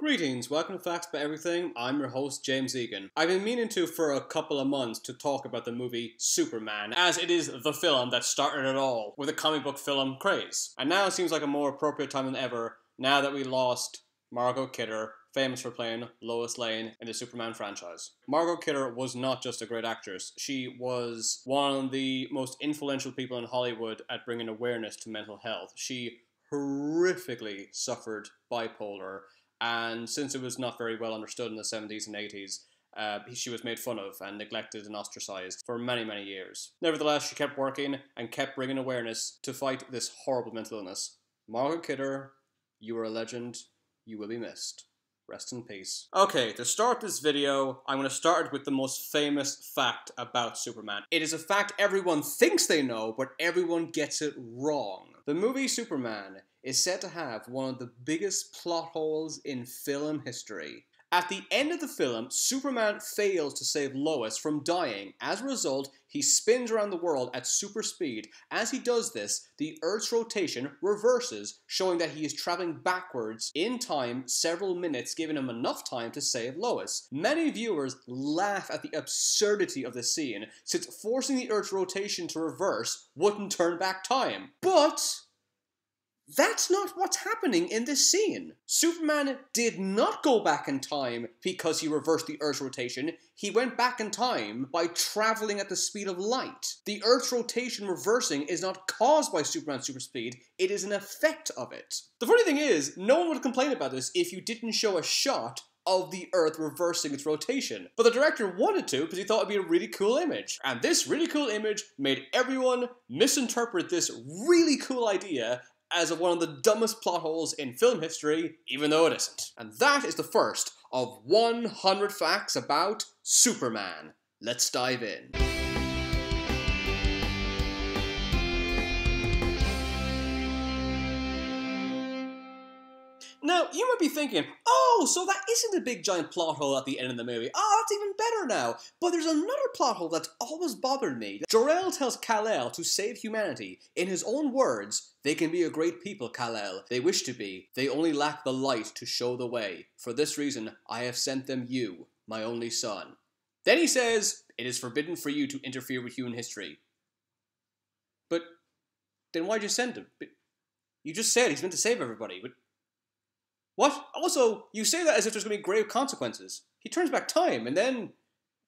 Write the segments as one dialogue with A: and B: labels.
A: Greetings, welcome to Facts About Everything. I'm your host, James Egan. I've been meaning to for a couple of months to talk about the movie Superman, as it is the film that started it all with a comic book film craze. And now it seems like a more appropriate time than ever, now that we lost Margot Kidder, famous for playing Lois Lane in the Superman franchise. Margot Kidder was not just a great actress, she was one of the most influential people in Hollywood at bringing awareness to mental health. She horrifically suffered bipolar, and since it was not very well understood in the 70s and 80s, she was made fun of and neglected and ostracized for many, many years. Nevertheless, she kept working and kept bringing awareness to fight this horrible mental illness. Margot Kidder, you are a legend. You will be missed. Rest in peace. Okay, to start this video, I'm going to start with the most famous fact about Superman. It is a fact everyone thinks they know, but everyone gets it wrong. The movie Superman is said to have one of the biggest plot holes in film history. At the end of the film, Superman fails to save Lois from dying. As a result, he spins around the world at super speed. As he does this, the Earth's rotation reverses, showing that he is traveling backwards in time several minutes, giving him enough time to save Lois. Many viewers laugh at the absurdity of this scene, since forcing the Earth's rotation to reverse wouldn't turn back time. But that's not what's happening in this scene. Superman did not go back in time because he reversed the Earth's rotation. He went back in time by traveling at the speed of light. The Earth's rotation reversing is not caused by Superman's super speed, it is an effect of it. The funny thing is, no one would complain about this if you didn't show a shot of the Earth reversing its rotation. But the director wanted to because he thought it'd be a really cool image. And this really cool image made everyone misinterpret this really cool idea as one of the dumbest plot holes in film history, even though it isn't. And that is the first of 100 facts about Superman. Let's dive in. Now, you might be thinking, oh, so that isn't a big giant plot hole at the end of the movie. Oh, that's even better now. But there's another plot hole that's always bothered me. Jor-El tells Kal-El to save humanity. In his own words, they can be a great people, Kal-El. They wish to be. They only lack the light to show the way. For this reason, I have sent them you, my only son. Then he says, it is forbidden for you to interfere with human history. But then why'd you send him? You just said he's meant to save everybody, but what? Also, you say that as if there's going to be grave consequences. He turns back time, and then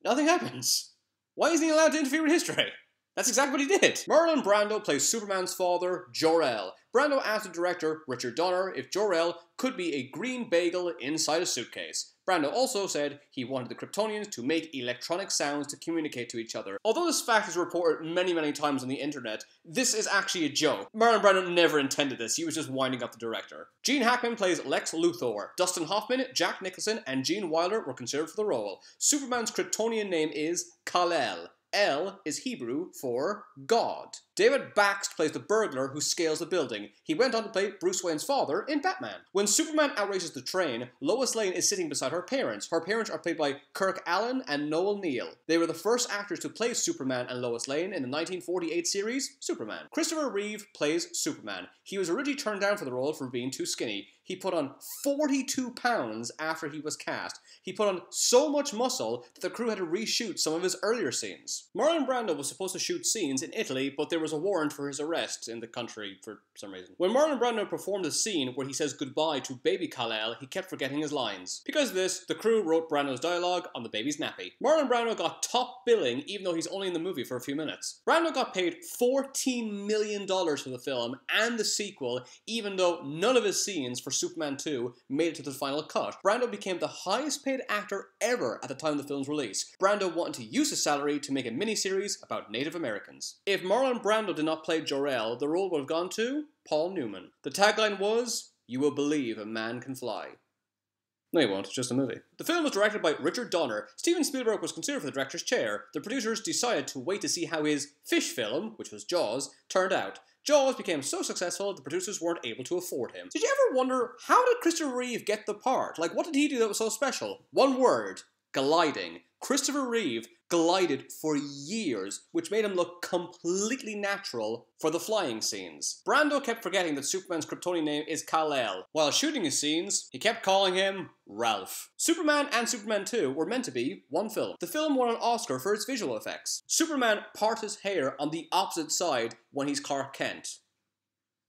A: nothing happens. Why isn't he allowed to interfere with history? That's exactly what he did. Marlon Brando plays Superman's father, Jor-El. Brando asked the director, Richard Donner, if Jor-El could be a green bagel inside a suitcase. Brando also said he wanted the Kryptonians to make electronic sounds to communicate to each other. Although this fact is reported many, many times on the internet, this is actually a joke. Marlon Brando never intended this, he was just winding up the director. Gene Hackman plays Lex Luthor. Dustin Hoffman, Jack Nicholson, and Gene Wilder were considered for the role. Superman's Kryptonian name is Kal-El. El is Hebrew for God. David Bakst plays the burglar who scales the building. He went on to play Bruce Wayne's father in Batman. When Superman outraces the train, Lois Lane is sitting beside her parents. Her parents are played by Kirk Allen and Noel Neill. They were the first actors to play Superman and Lois Lane in the 1948 series Superman. Christopher Reeve plays Superman. He was originally turned down for the role for being too skinny. He put on 42 pounds after he was cast. He put on so much muscle that the crew had to reshoot some of his earlier scenes. Marlon Brando was supposed to shoot scenes in Italy, but there was a warrant for his arrest in the country for some reason. When Marlon Brando performed a scene where he says goodbye to baby Kal-El, he kept forgetting his lines. Because of this, the crew wrote Brando's dialogue on the baby's nappy. Marlon Brando got top billing even though he's only in the movie for a few minutes. Brando got paid $14 million for the film and the sequel, even though none of his scenes for Superman 2 made it to the final cut. Brando became the highest paid actor ever at the time of the film's release. Brando wanted to use his salary to make a miniseries about Native Americans. If Marlon Brando did not play Jor-El, the role would have gone to Paul Newman. The tagline was, "You will believe a man can fly." No, you won't. It's just a movie. The film was directed by Richard Donner. Steven Spielberg was considered for the director's chair. The producers decided to wait to see how his fish film, which was Jaws, turned out. Jaws became so successful, the producers weren't able to afford him. Did you ever wonder, how did Christopher Reeve get the part? Like, what did he do that was so special? One word. gliding. Christopher Reeve glided for years, which made him look completely natural for the flying scenes. Brando kept forgetting that Superman's Kryptonian name is Kal-El. While shooting his scenes, he kept calling him Ralph. Superman and Superman 2 were meant to be one film. The film won an Oscar for its visual effects. Superman parts his hair on the opposite side when he's Clark Kent.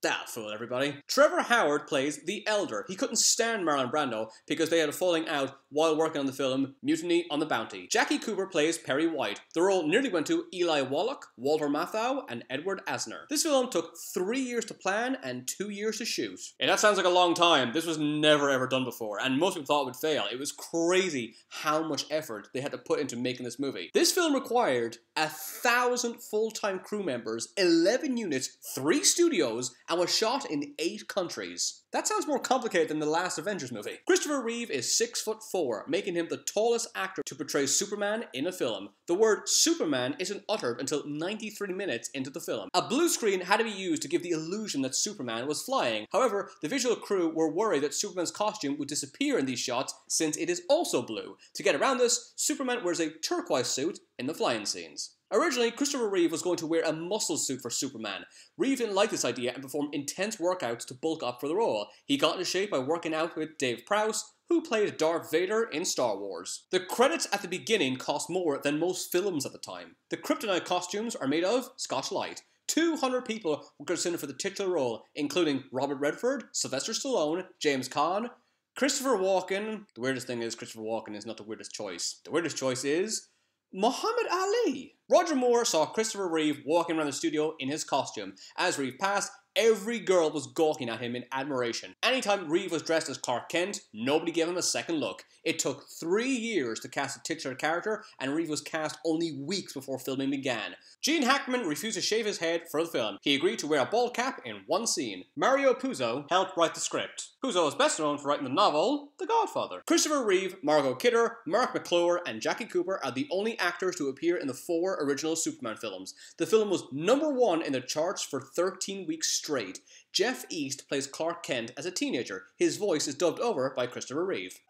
A: That'll fool everybody. Trevor Howard plays the Elder. He couldn't stand Marlon Brando because they had a falling out while working on the film Mutiny on the Bounty. Jackie Cooper plays Perry White. The role nearly went to Eli Wallach, Walter Matthau, and Edward Asner. This film took 3 years to plan and 2 years to shoot. And that sounds like a long time. This was never ever done before, and most people thought it would fail. It was crazy how much effort they had to put into making this movie. This film required 1,000 full-time crew members, 11 units, 3 studios, and was shot in 8 countries. That sounds more complicated than the last Avengers movie. Christopher Reeve is 6'4", making him the tallest actor to portray Superman in a film. The word Superman isn't uttered until 93 minutes into the film. A blue screen had to be used to give the illusion that Superman was flying. However, the visual crew were worried that Superman's costume would disappear in these shots since it is also blue. To get around this, Superman wears a turquoise suit in the flying scenes. Originally, Christopher Reeve was going to wear a muscle suit for Superman. Reeve didn't like this idea and performed intense workouts to bulk up for the role. He got into shape by working out with Dave Prowse, who played Darth Vader in Star Wars. The credits at the beginning cost more than most films at the time. The kryptonite costumes are made of Scotch Light. 200 people were considered for the titular role, including Robert Redford, Sylvester Stallone, James Caan, Christopher Walken. The weirdest thing is Christopher Walken is not the weirdest choice. The weirdest choice is Muhammad Ali. Roger Moore saw Christopher Reeve walking around the studio in his costume. As Reeve passed, every girl was gawking at him in admiration. Anytime Reeve was dressed as Clark Kent, nobody gave him a second look. It took 3 years to cast a titular character, and Reeve was cast only weeks before filming began. Gene Hackman refused to shave his head for the film. He agreed to wear a bald cap in one scene. Mario Puzo helped write the script. Puzo is best known for writing the novel The Godfather. Christopher Reeve, Margot Kidder, Mark McClure, and Jackie Cooper are the only actors to appear in the 4 original Superman films. The film was #1 in the charts for 13 weeks straight. Jeff East plays Clark Kent as a teenager. His voice is dubbed over by Christopher Reeve.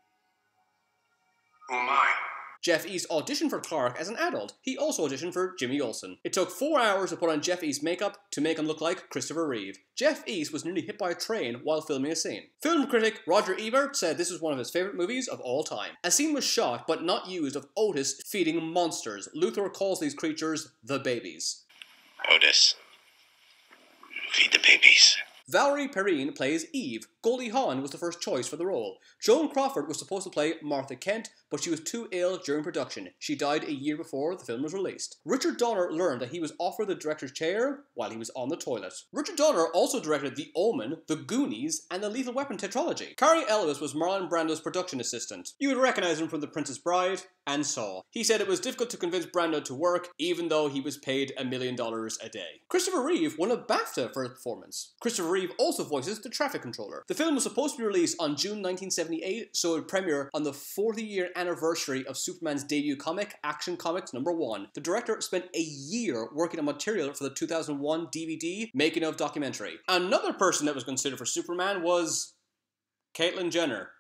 B: Oh my.
A: Jeff East auditioned for Clark as an adult. He also auditioned for Jimmy Olsen. It took 4 hours to put on Jeff East's makeup to make him look like Christopher Reeve. Jeff East was nearly hit by a train while filming a scene. Film critic Roger Ebert said this was one of his favourite movies of all time. A scene was shot but not used of Otis feeding monsters. Luthor calls these creatures the babies.
B: Otis, feed the babies.
A: Valerie Perrine plays Eve. Goldie Hawn was the first choice for the role. Joan Crawford was supposed to play Martha Kent, but she was too ill during production. She died a year before the film was released. Richard Donner learned that he was offered the director's chair while he was on the toilet. Richard Donner also directed The Omen, The Goonies, and the Lethal Weapon tetralogy. Cary Elwes was Marlon Brando's production assistant. You would recognize him from The Princess Bride and Saw. He said it was difficult to convince Brando to work, even though he was paid $1 million a day. Christopher Reeve won a BAFTA for his performance. Christopher Reeve also voices the traffic controller. The film was supposed to be released on June 1978, so it would premiere on the 40-year anniversary of Superman's debut comic, Action Comics #1. The director spent a year working on material for the 2001 DVD making of documentary. Another person that was considered for Superman was Caitlyn Jenner.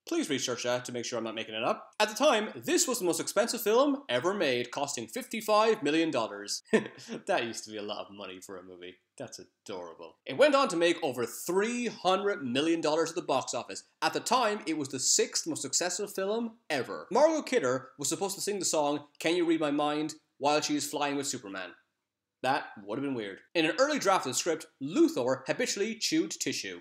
A: Please research that to make sure I'm not making it up. At the time, this was the most expensive film ever made, costing $55 million. That used to be a lot of money for a movie. That's adorable. It went on to make over $300 million at the box office. At the time, it was the 6th most successful film ever. Margot Kidder was supposed to sing the song Can You Read My Mind while she is flying with Superman. That would have been weird. In an early draft of the script, Luthor habitually chewed tissue.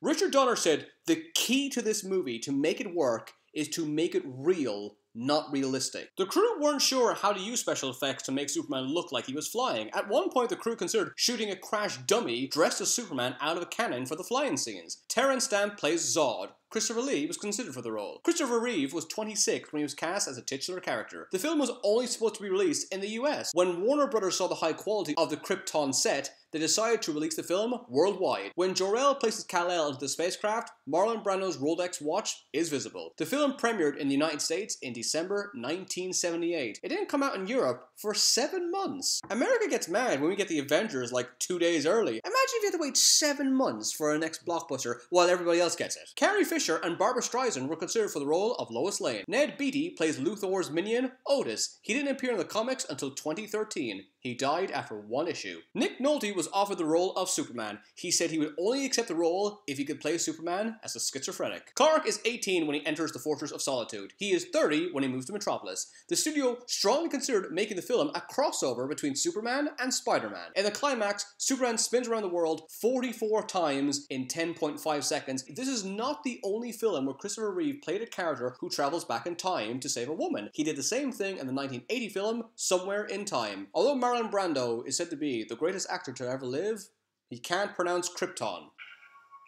A: Richard Donner said, the key to this movie, to make it work, is to make it real, not realistic. The crew weren't sure how to use special effects to make Superman look like he was flying. At one point, the crew considered shooting a crash dummy dressed as Superman out of a cannon for the flying scenes. Terrence Stamp plays Zod. Christopher Lee was considered for the role. Christopher Reeve was 26 when he was cast as a titular character. The film was only supposed to be released in the US. When Warner Brothers saw the high quality of the Krypton set, they decided to release the film worldwide. When Jor-El places Kal-El into the spacecraft, Marlon Brando's Rolex watch is visible. The film premiered in the United States in December 1978. It didn't come out in Europe for 7 months. America gets mad when we get the Avengers like 2 days early. Imagine if you had to wait 7 months for our next blockbuster while everybody else gets it. Carrie Fisher and Barbara Streisand were considered for the role of Lois Lane. Ned Beatty plays Luthor's minion, Otis. He didn't appear in the comics until 2013. He died after 1 issue. Nick Nolte was offered the role of Superman. He said he would only accept the role if he could play Superman as a schizophrenic. Clark is 18 when he enters the Fortress of Solitude. He is 30 when he moves to Metropolis. The studio strongly considered making the film a crossover between Superman and Spider-Man. In the climax, Superman spins around the world 44 times in 10.5 seconds. This is not the only film where Christopher Reeve played a character who travels back in time to save a woman. He did the same thing in the 1980 film Somewhere in Time. Although Marlon Brando is said to be the greatest actor to ever live, he can't pronounce Krypton.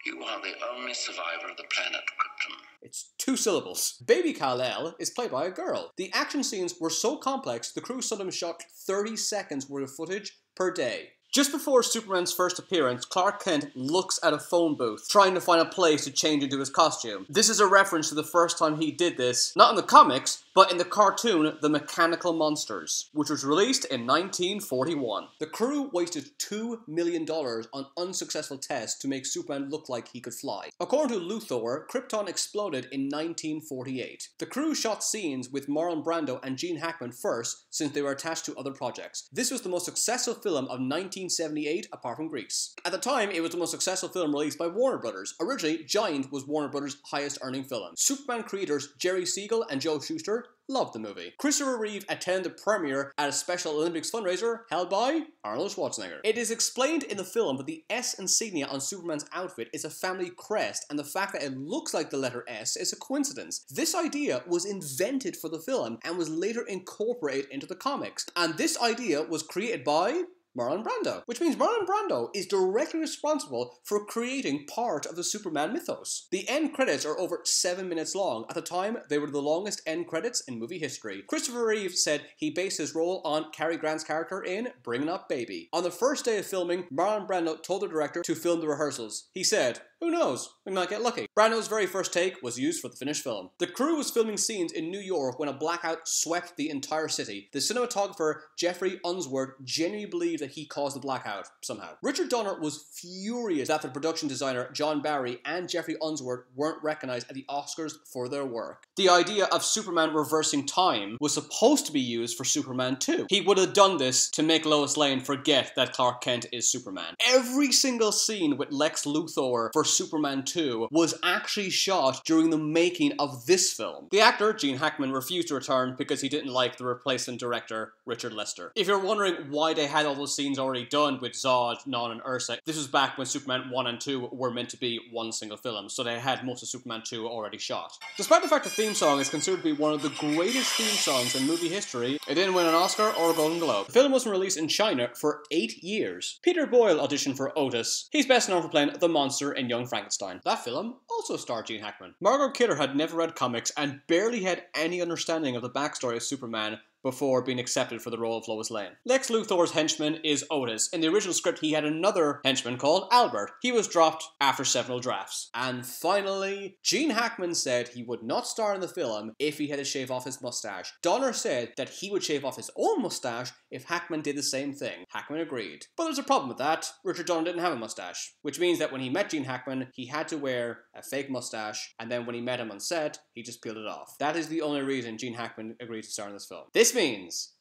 B: You are the only survivor of the planet Krypton.
A: It's 2 syllables. Baby Kal-El is played by a girl. The action scenes were so complex, the crew sometimes shot 30 seconds worth of footage per day. Just before Superman's first appearance, Clark Kent looks at a phone booth, trying to find a place to change into his costume. This is a reference to the first time he did this, not in the comics, but in the cartoon The Mechanical Monsters, which was released in 1941. The crew wasted $2 million on unsuccessful tests to make Superman look like he could fly. According to Luthor, Krypton exploded in 1948. The crew shot scenes with Marlon Brando and Gene Hackman first, since they were attached to other projects. This was the most successful film of 1978, apart from Grease. At the time, it was the most successful film released by Warner Brothers. Originally, Giant was Warner Brothers' highest earning film. Superman creators Jerry Siegel and Joe Shuster loved the movie. Christopher Reeve attended the premiere at a Special Olympics fundraiser held by Arnold Schwarzenegger. It is explained in the film that the S insignia on Superman's outfit is a family crest, and the fact that it looks like the letter S is a coincidence. This idea was invented for the film and was later incorporated into the comics, and this idea was created by Marlon Brando, which means Marlon Brando is directly responsible for creating part of the Superman mythos. The end credits are over 7 minutes long. At the time, they were the longest end credits in movie history. Christopher Reeve said he based his role on Cary Grant's character in Bringing Up Baby. On the first day of filming, Marlon Brando told the director to film the rehearsals. He said, "Who knows? We might get lucky." Brando's very first take was used for the finished film. The crew was filming scenes in New York when a blackout swept the entire city. The cinematographer Jeffrey Unsworth genuinely believed that he caused the blackout somehow. Richard Donner was furious that the production designer John Barry and Jeffrey Unsworth weren't recognized at the Oscars for their work. The idea of Superman reversing time was supposed to be used for Superman 2. He would have done this to make Lois Lane forget that Clark Kent is Superman. Every single scene with Lex Luthor for Superman 2 was actually shot during the making of this film. The actor, Gene Hackman, refused to return because he didn't like the replacement director, Richard Lester. If you're wondering why they had all those scenes already done with Zod, Non, and Ursa, this was back when Superman 1 and 2 were meant to be one single film, so they had most of Superman 2 already shot. Despite the fact the theme song is considered to be one of the greatest theme songs in movie history, it didn't win an Oscar or a Golden Globe. The film wasn't released in China for 8 years. Peter Boyle auditioned for Otis. He's best known for playing the monster in Young Frankenstein. That film also starred Gene Hackman. Margot Kidder had never read comics and barely had any understanding of the backstory of Superman before being accepted for the role of Lois Lane. Lex Luthor's henchman is Otis. In the original script, he had another henchman called Albert. He was dropped after several drafts. And finally, Gene Hackman said he would not star in the film if he had to shave off his mustache. Donner said that he would shave off his own mustache if Hackman did the same thing. Hackman agreed. But there's a problem with that. Richard Donner didn't have a mustache, which means that when he met Gene Hackman, he had to wear a fake mustache, and then when he met him on set, he just peeled it off. That is the only reason Gene Hackman agreed to star in this film. This means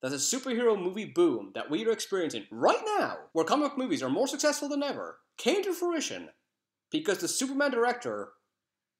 A: that the superhero movie boom that we are experiencing right now, where comic book movies are more successful than ever, came to fruition because the Superman director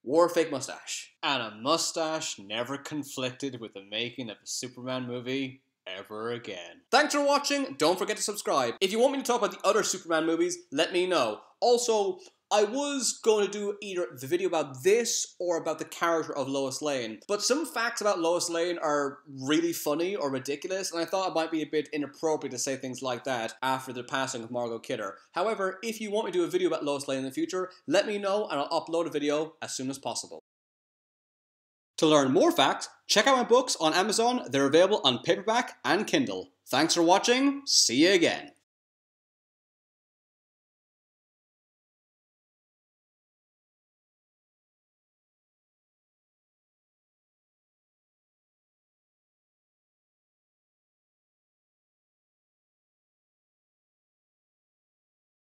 A: wore a fake mustache. And a mustache never conflicted with the making of a Superman movie ever again. Thanks for watching. Don't forget to subscribe. If you want me to talk about the other Superman movies, let me know. Also, I was going to do either the video about this or about the character of Lois Lane, but some facts about Lois Lane are really funny or ridiculous, and I thought it might be a bit inappropriate to say things like that after the passing of Margot Kidder. However, if you want me to do a video about Lois Lane in the future, let me know and I'll upload a video as soon as possible. To learn more facts, check out my books on Amazon. They're available on paperback and Kindle. Thanks for watching. See you again.